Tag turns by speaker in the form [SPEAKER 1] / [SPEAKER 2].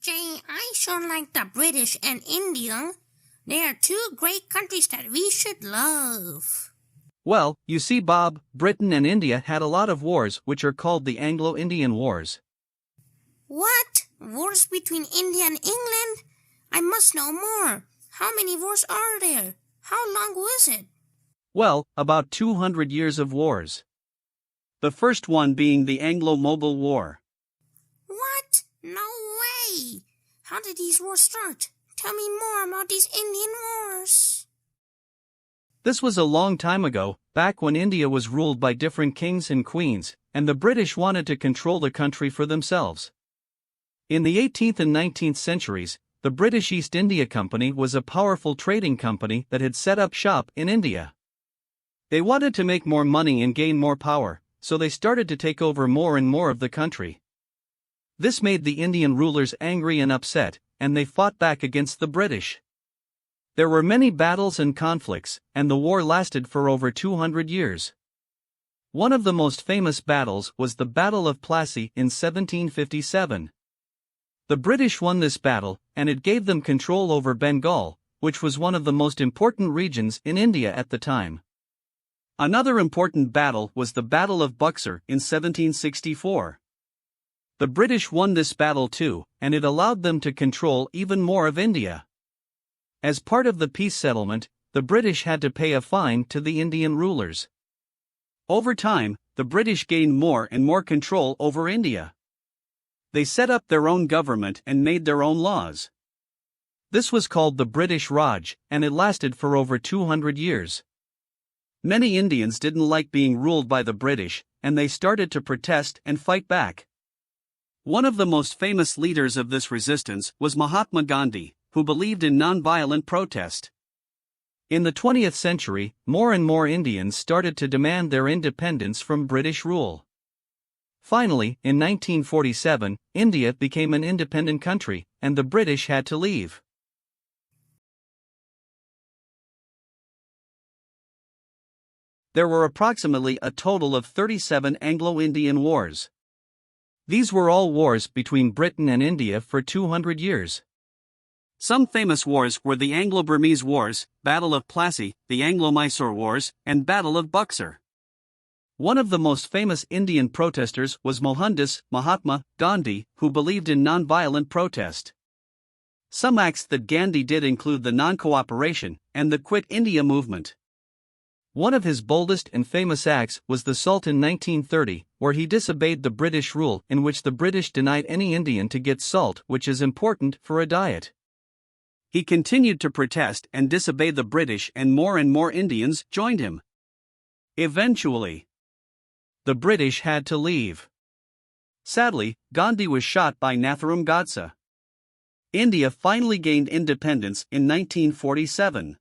[SPEAKER 1] Jay, I sure like the British and India. They are two great countries that we should love.
[SPEAKER 2] Well, you see, Bob, Britain and India had a lot of wars which are called the Anglo-Indian Wars.
[SPEAKER 1] What? Wars between India and England? I must know more. How many wars are there? How long was it?
[SPEAKER 2] Well, about 200 years of wars. The first one being the Anglo-Mogul War.
[SPEAKER 1] What? No way! How did these wars start? Tell me more about these Indian wars.
[SPEAKER 2] This was a long time ago, back when India was ruled by different kings and queens, and the British wanted to control the country for themselves. In the 18th and 19th centuries, the British East India Company was a powerful trading company that had set up shop in India. They wanted to make more money and gain more power, so they started to take over more and more of the country. This made the Indian rulers angry and upset, and they fought back against the British. There were many battles and conflicts, and the war lasted for over 200 years. One of the most famous battles was the Battle of Plassey in 1757. The British won this battle, and it gave them control over Bengal, which was one of the most important regions in India at the time. Another important battle was the Battle of Buxar in 1764. The British won this battle too, and it allowed them to control even more of India. As part of the peace settlement, the British had to pay a fine to the Indian rulers. Over time, the British gained more and more control over India. They set up their own government and made their own laws. This was called the British Raj, and it lasted for over 200 years. Many Indians didn't like being ruled by the British, and they started to protest and fight back. One of the most famous leaders of this resistance was Mahatma Gandhi, who believed in non-violent protest. In the 20th century, more and more Indians started to demand their independence from British rule. Finally, in 1947, India became an independent country, and the British had to leave. There were approximately a total of 37 Anglo-Indian Wars. These were all wars between Britain and India for 200 years. Some famous wars were the Anglo-Burmese Wars, Battle of Plassey, the Anglo-Mysore Wars, and Battle of Buxar. One of the most famous Indian protesters was Mohandas Mahatma Gandhi, who believed in non-violent protest. Some acts that Gandhi did include the non-cooperation and the Quit India movement. One of his boldest and famous acts was the Salt in 1930, where he disobeyed the British rule in which the British denied any Indian to get salt, which is important for a diet. He continued to protest and disobey the British, and more Indians joined him. Eventually, the British had to leave. Sadly, Gandhi was shot by Nathuram Godse. India finally gained independence in 1947.